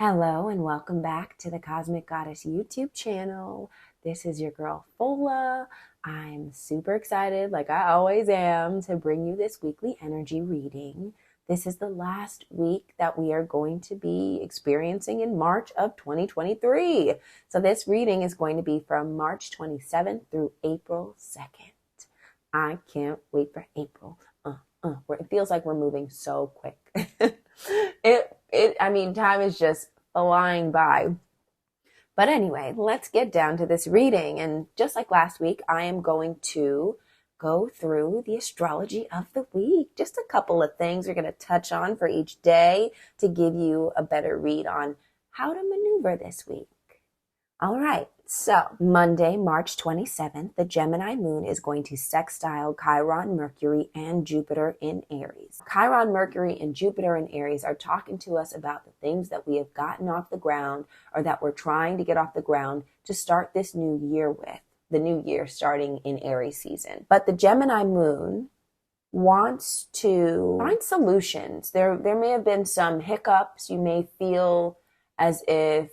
Hello and welcome back to the Cosmic Goddess YouTube channel. This is your girl Fola. I'm super excited, like I always am, to bring you this weekly energy reading. This is the last week that we are going to be experiencing in March of 2023. So this reading is going to be from March 27th through April 2nd. I can't wait for April. It feels like we're moving so quick. Time is just flying by. But anyway, let's get down to this reading. And just like last week, I am going to go through the astrology of the week. Just a couple of things we're going to touch on for each day to give you a better read on how to maneuver this week. All right, so Monday, March 27th, the Gemini moon is going to sextile Chiron, Mercury, and Jupiter in Aries. Chiron, Mercury, and Jupiter in Aries are talking to us about the things that we have gotten off the ground or that we're trying to get off the ground to start this new year with, the new year starting in Aries season. But the Gemini moon wants to find solutions. There may have been some hiccups. You may feel as if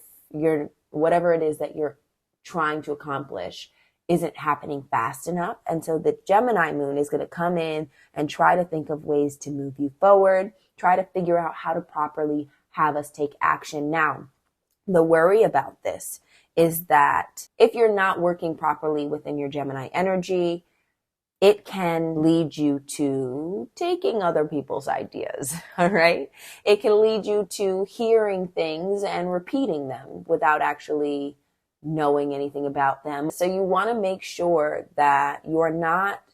whatever it is that you're trying to accomplish isn't happening fast enough. And so the Gemini moon is going to come in and try to think of ways to move you forward, try to figure out how to properly have us take action. Now, the worry about this is that if you're not working properly within your Gemini energy, it can lead you to taking other people's ideas, all right? It can lead you to hearing things and repeating them without actually knowing anything about them. So you want to make sure that you're not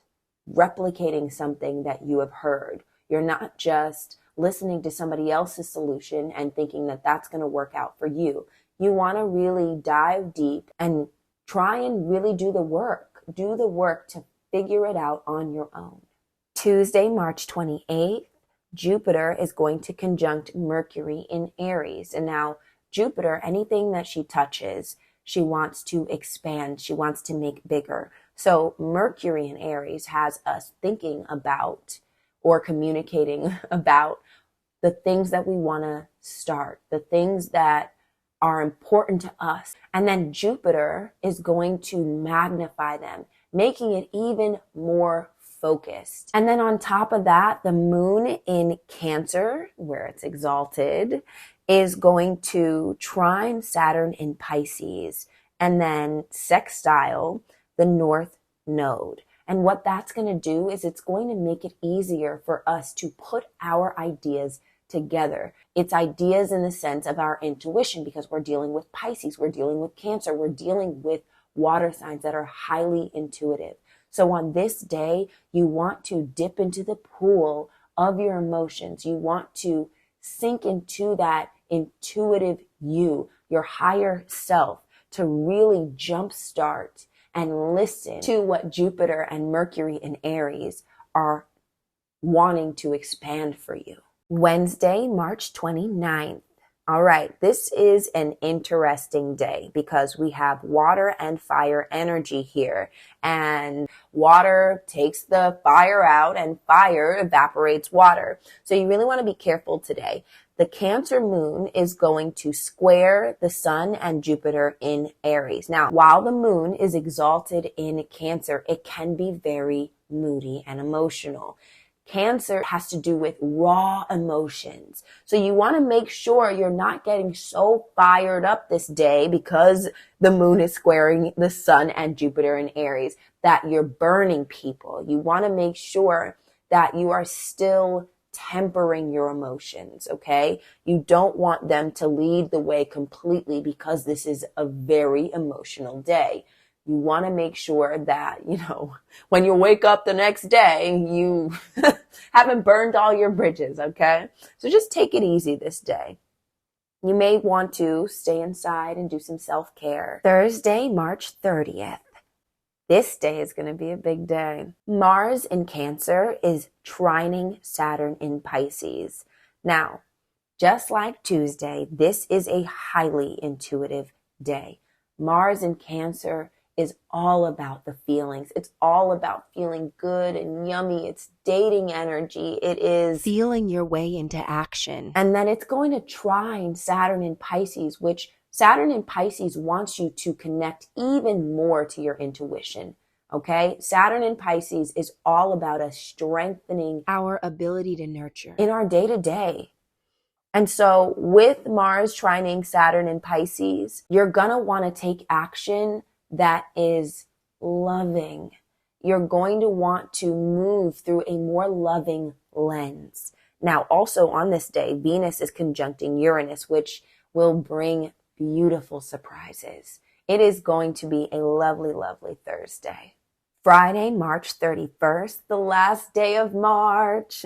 replicating something that you have heard. You're not just listening to somebody else's solution and thinking that that's going to work out for you. You want to really dive deep and try and really do the work to figure it out on your own. Tuesday, March 28th, Jupiter is going to conjunct Mercury in Aries. And now Jupiter, anything that she touches, she wants to expand. She wants to make bigger. So Mercury in Aries has us thinking about or communicating about the things that we want to start, the things that are important to us. And then Jupiter is going to magnify them, making it even more focused. And then on top of that, the moon in Cancer, where it's exalted, is going to trine Saturn in Pisces and then sextile the North Node. And what that's going to do is it's going to make it easier for us to put our ideas together. It's ideas in the sense of our intuition, because we're dealing with Pisces, we're dealing with Cancer, we're dealing with water signs that are highly intuitive. So on this day, you want to dip into the pool of your emotions. You want to sink into that intuitive you, your higher self, to really jumpstart and listen to what Jupiter and Mercury in Aries are wanting to expand for you. Wednesday, March 29th. All right, this is an interesting day because we have water and fire energy here, and water takes the fire out and fire evaporates water. So you really want to be careful today. The Cancer moon is going to square the sun and Jupiter in Aries. Now, while the moon is exalted in Cancer, it can be very moody and emotional. Cancer has to do with raw emotions. So you want to make sure you're not getting so fired up this day because the moon is squaring the sun and Jupiter in Aries that you're burning people. You want to make sure that you are still tempering your emotions, okay? You don't want them to lead the way completely because this is a very emotional day. You want to make sure that, when you wake up the next day, you haven't burned all your bridges, okay? So just take it easy this day. You may want to stay inside and do some self-care. Thursday, March 30th. This day is going to be a big day. Mars in Cancer is trining Saturn in Pisces. Now, just like Tuesday, this is a highly intuitive day. Mars in Cancer is all about the feelings. It's all about feeling good and yummy. It's dating energy. It is feeling your way into action. And then it's going to trine Saturn in Pisces, which Saturn in Pisces wants you to connect even more to your intuition. Okay? Saturn in Pisces is all about us strengthening our ability to nurture in our day-to-day. And so with Mars trining Saturn in Pisces, you're going to want to take action that is loving. You're going to want to move through a more loving lens. Now, also on this day, Venus is conjuncting Uranus, which will bring beautiful surprises. It is going to be a lovely, lovely Thursday. Friday, March 31st, the last day of March.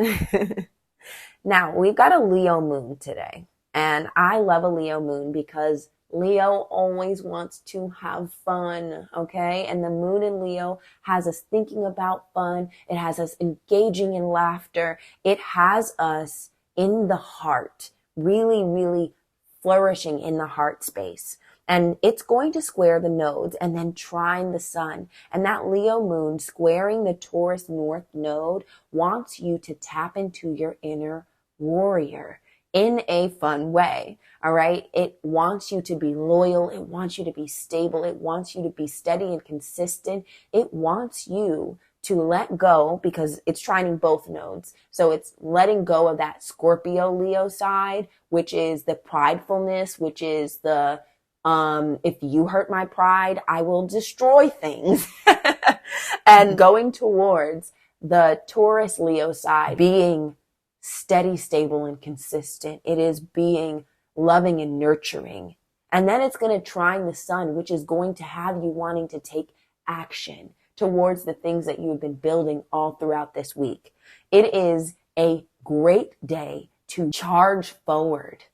Now, we've got a Leo moon today, and I love a Leo moon because Leo always wants to have fun, okay? And the moon in Leo has us thinking about fun. It has us engaging in laughter. It has us in the heart, really, really flourishing in the heart space. And it's going to square the nodes and then trine the sun. And that Leo moon squaring the Taurus North node wants you to tap into your inner warrior in a fun way. All right. It wants you to be loyal. It wants you to be stable. It wants you to be steady and consistent. It wants you to let go because it's trining both nodes. So it's letting go of that Scorpio Leo side, which is the pridefulness, which is the, if you hurt my pride, I will destroy things. And going towards the Taurus Leo side, being steady, stable, and consistent. It is being loving and nurturing. And then it's going to trine the sun, which is going to have you wanting to take action towards the things that you have been building all throughout this week. It is a great day to charge forward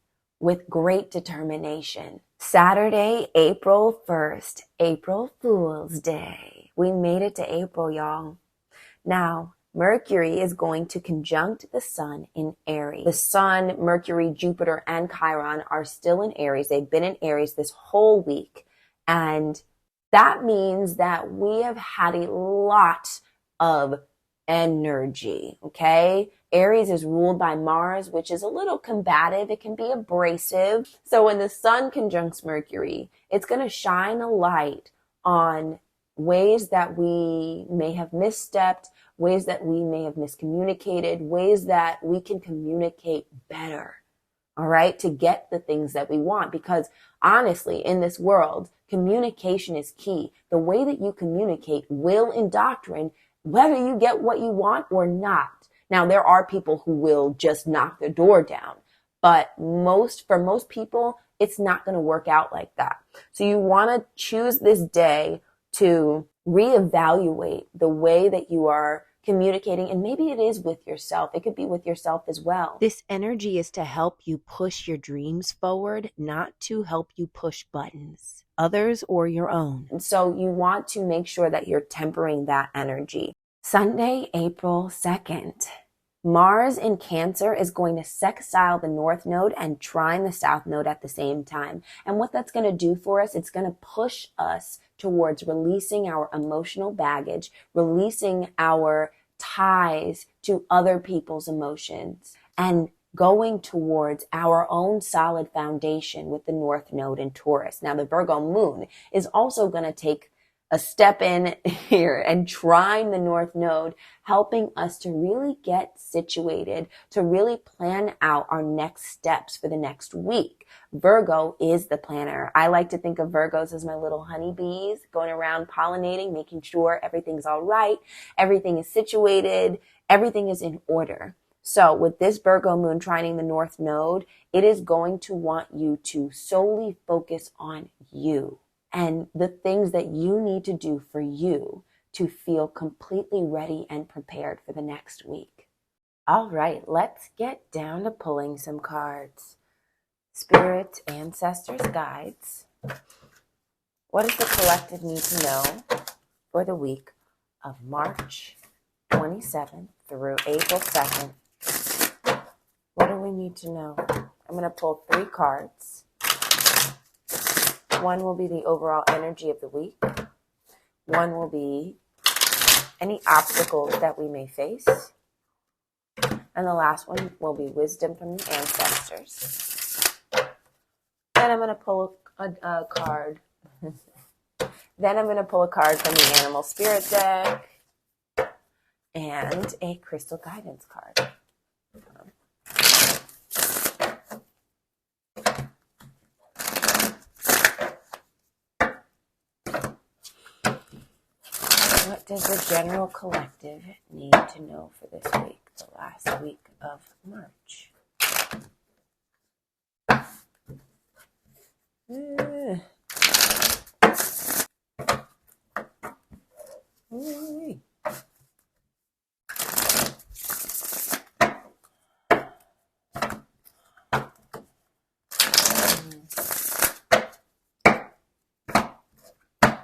with great determination. Saturday, April 1st, April Fool's Day. We made it to April, y'all. Now, Mercury is going to conjunct the sun in Aries. The sun, Mercury, Jupiter, and Chiron are still in Aries. They've been in Aries this whole week. And that means that we have had a lot of energy, okay? Aries is ruled by Mars, which is a little combative. It can be abrasive. So when the sun conjuncts Mercury, it's going to shine a light on ways that we may have misstepped, ways that we may have miscommunicated, ways that we can communicate better, all right, to get the things that we want. Because honestly, in this world, communication is key. The way that you communicate will indoctrinate whether you get what you want or not. Now, there are people who will just knock the door down, but for most people, it's not going to work out like that. So you want to choose this day to reevaluate the way that you are communicating, and maybe it is with yourself. It could be with yourself as well. This energy is to help you push your dreams forward, not to help you push buttons, others or your own. And so you want to make sure that you're tempering that energy. Sunday, April 2nd. Mars in Cancer is going to sextile the North Node and trine the South Node at the same time. And what that's going to do for us, it's going to push us towards releasing our emotional baggage, releasing our ties to other people's emotions, and going towards our own solid foundation with the North Node in Taurus. Now, the Virgo moon is also going to take a step in here and trine the North Node, helping us to really get situated, to really plan out our next steps for the next week. Virgo is the planner. I like to think of Virgos as my little honeybees going around pollinating, making sure everything's all right, everything is situated, everything is in order. So with this Virgo moon trining the North Node, it is going to want you to solely focus on you and the things that you need to do for you to feel completely ready and prepared for the next week. All right, let's get down to pulling some cards. Spirit, ancestors, guides. What does the collective need to know for the week of March 27th through April 2nd? What do we need to know? I'm going to pull 3 cards. One will be the overall energy of the week. One will be any obstacles that we may face. And the last one will be wisdom from the ancestors. Then I'm going to pull a card. Then I'm going to pull a card from the animal spirit deck and a crystal guidance card. What does the general collective need to know for this week, the last week of March?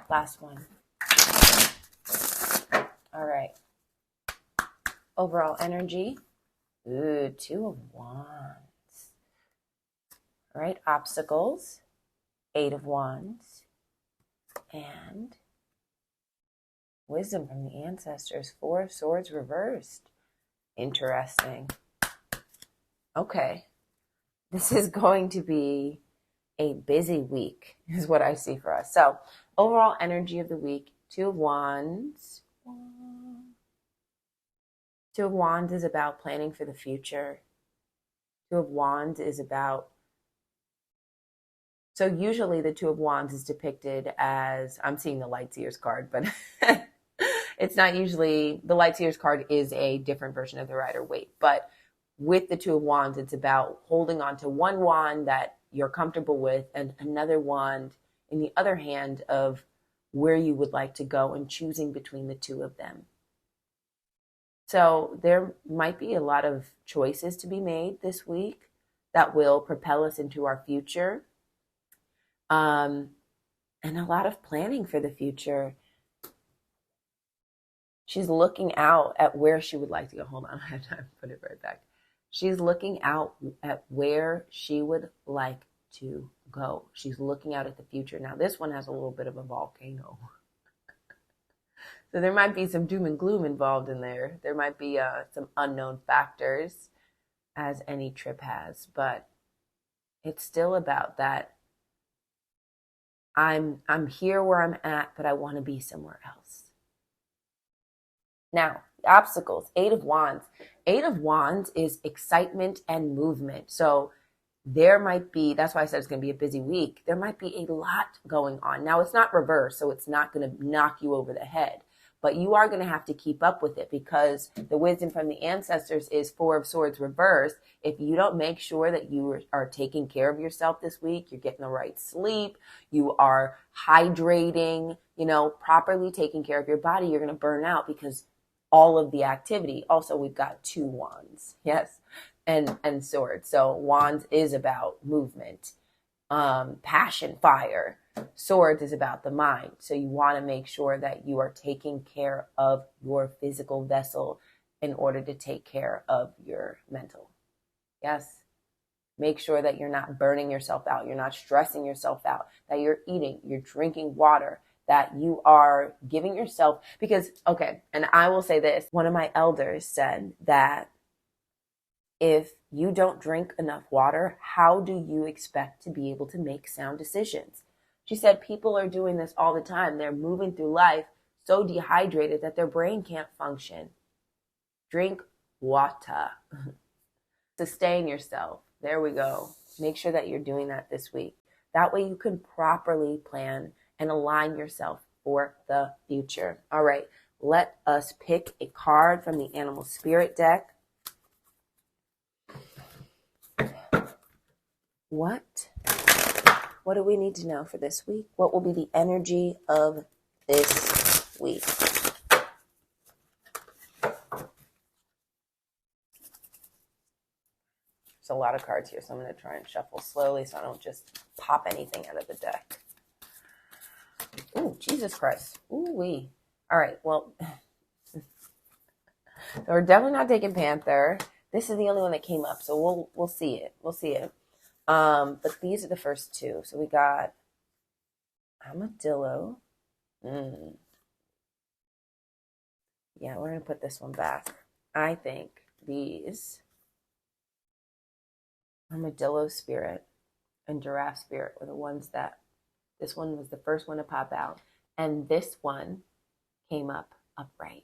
Last one. All right. Overall energy. Ooh, 2 of Wands. All right. Obstacles. 8 of Wands. And wisdom from the ancestors. 4 of Swords reversed. Interesting. Okay. This is going to be a busy week, is what I see for us. So, overall energy of the week, 2 of Wands. 2 of Wands is about planning for the future. 2 of Wands is about, so usually the 2 of Wands is depicted as, I'm seeing the Light Seers card, but it's not usually, the Light Seers card is a different version of the Rider-Waite. But with the 2 of Wands, it's about holding on to one wand that you're comfortable with and another wand in the other hand of where you would like to go and choosing between the two of them. So there might be a lot of choices to be made this week that will propel us into our future. And a lot of planning for the future. She's looking out at where she would like to go. Hold on, I have time to put it right back. She's looking out at where she would like to go. She's looking out at the future. Now, this one has a little bit of a volcano. So there might be some doom and gloom involved in there. There might be some unknown factors, as any trip has. But it's still about that. I'm here where I'm at, but I want to be somewhere else. Now, obstacles, 8 of Wands. 8 of Wands is excitement and movement. So there might be, that's why I said it's going to be a busy week. There might be a lot going on. Now, it's not reverse, so it's not going to knock you over the head. But you are going to have to keep up with it because the wisdom from the ancestors is 4 of Swords reversed. If you don't make sure that you are taking care of yourself this week, you're getting the right sleep, you are hydrating, properly taking care of your body, you're going to burn out because all of the activity. Also, we've got 2 wands, yes, and swords. So wands is about movement, passion, fire. Swords is about the mind. So you want to make sure that you are taking care of your physical vessel in order to take care of your mental. Yes. Make sure that you're not burning yourself out. You're not stressing yourself out, that you're eating, you're drinking water, that you are giving yourself, because, okay, and I will say this, one of my elders said that if you don't drink enough water, how do you expect to be able to make sound decisions? She said people are doing this all the time. They're moving through life so dehydrated that their brain can't function. Drink water. Sustain yourself. There we go. Make sure that you're doing that this week. That way you can properly plan and align yourself for the future. All right, let us pick a card from the Animal Spirit deck. What do we need to know for this week? What will be the energy of this week? There's a lot of cards here, so I'm going to try and shuffle slowly so I don't just pop anything out of the deck. Ooh, Jesus Christ. Ooh-wee. All right, well, so we're definitely not taking Panther. This is the only one that came up, so we'll see it. We'll see it. But these are the first 2. So we got Armadillo. Yeah, we're going to put this one back. I think these armadillo spirit and giraffe spirit were the ones that, this one was the first one to pop out. And this one came up upright.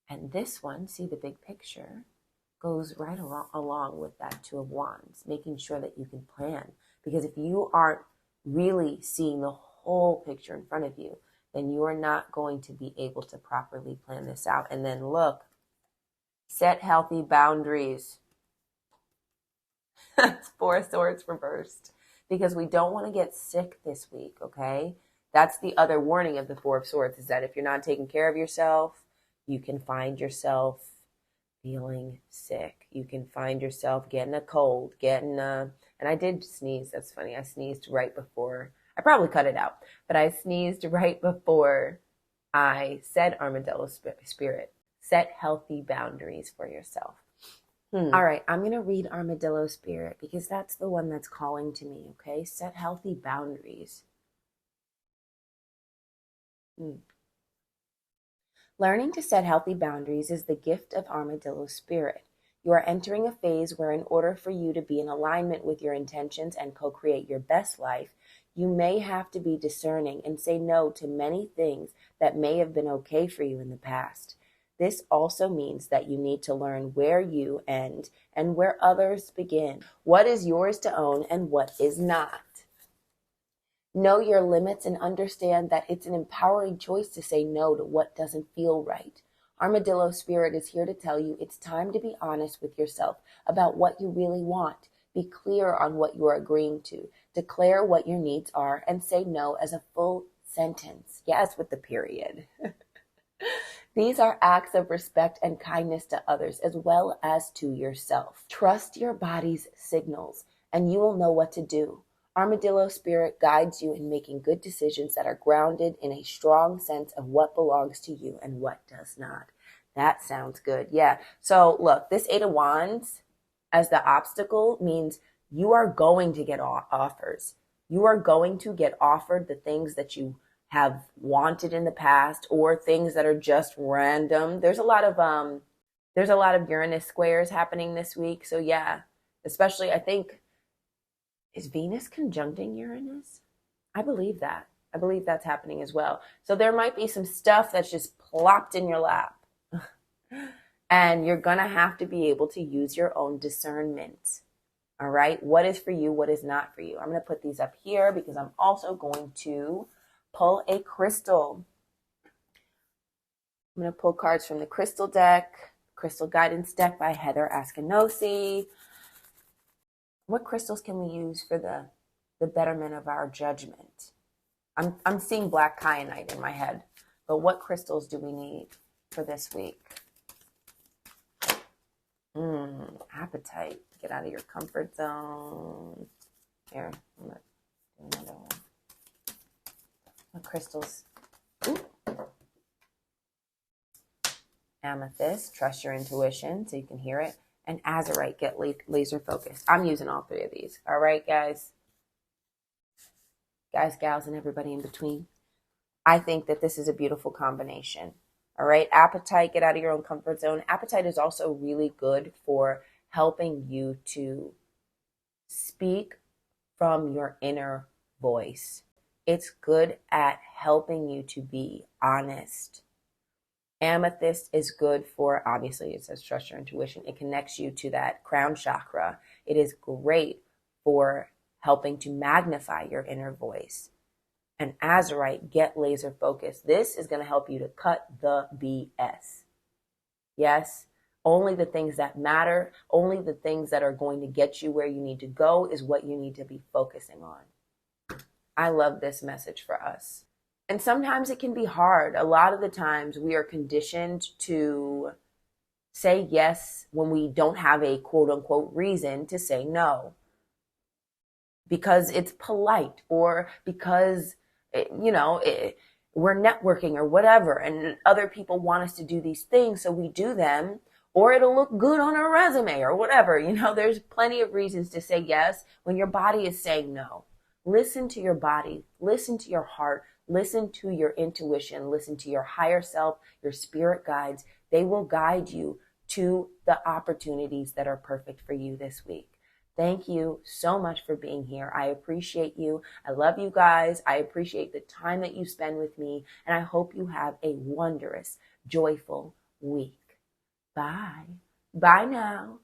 And this one, see the big picture, goes right along with that Two of Wands, making sure that you can plan. Because if you aren't really seeing the whole picture in front of you, then you are not going to be able to properly plan this out. And then look, set healthy boundaries. That's Four of Swords reversed. Because we don't want to get sick this week, okay? That's the other warning of the Four of Swords, is that if you're not taking care of yourself, you can find yourself feeling sick. You can find yourself getting a cold, and I did sneeze. That's funny. I sneezed right before, I probably cut it out, but I sneezed right before I said armadillo spirit. Set healthy boundaries for yourself. All right, I'm going to read armadillo spirit because that's the one that's calling to me, okay? Set healthy boundaries. Learning to set healthy boundaries is the gift of armadillo spirit. You are entering a phase where, in order for you to be in alignment with your intentions and co-create your best life, you may have to be discerning and say no to many things that may have been okay for you in the past. This also means that you need to learn where you end and where others begin, what is yours to own and what is not. Know your limits and understand that it's an empowering choice to say no to what doesn't feel right. Armadillo spirit is here to tell you it's time to be honest with yourself about what you really want. Be clear on what you are agreeing to. Declare what your needs are and say no as a full sentence. Yes, with the period. These are acts of respect and kindness to others as well as to yourself. Trust your body's signals and you will know what to do. Armadillo spirit guides you in making good decisions that are grounded in a strong sense of what belongs to you and what does not. That sounds good. Yeah. So look, this Eight of Wands as the obstacle means you are going to get offers. You are going to get offered the things that you have wanted in the past or things that are just random. There's a lot of Uranus squares happening this week. So yeah, especially I think, is Venus conjuncting Uranus? I believe that. I believe that's happening as well. So there might be some stuff that's just plopped in your lap. And you're going to have to be able to use your own discernment. All right? What is for you? What is not for you? I'm going to put these up here because I'm also going to pull a crystal. I'm going to pull cards from the crystal deck, crystal guidance deck by Heather Askinoise. What crystals can we use for the betterment of our judgment? I'm seeing black kyanite in my head, but what crystals do we need for this week? Appetite. Get out of your comfort zone. Here, I'm going to do another one. What crystals? Ooh. Amethyst. Trust your intuition so you can hear it. And azurite, get laser focused. I'm using all three of these. All right, guys? Guys, gals, and everybody in between. I think that this is a beautiful combination. All right? Appetite, get out of your own comfort zone. Appetite is also really good for helping you to speak from your inner voice. It's good at helping you to be honest. Amethyst is good for, obviously, it says trust your intuition. It connects you to that crown chakra. It is great for helping to magnify your inner voice. And azurite, get laser focused. This is going to help you to cut the BS. Yes, only the things that matter, only the things that are going to get you where you need to go is what you need to be focusing on. I love this message for us. And sometimes it can be hard. A lot of the times we are conditioned to say yes when we don't have a quote unquote reason to say no. Because it's polite or because, we're networking or whatever. And other people want us to do these things. So we do them or it'll look good on our resume or whatever. There's plenty of reasons to say yes when your body is saying no. Listen to your body. Listen to your heart. Listen to your intuition, listen to your higher self, your spirit guides. They will guide you to the opportunities that are perfect for you this week. Thank you so much for being here. I appreciate you. I love you guys. I appreciate the time that you spend with me, and I hope you have a wondrous, joyful week. Bye. Bye now.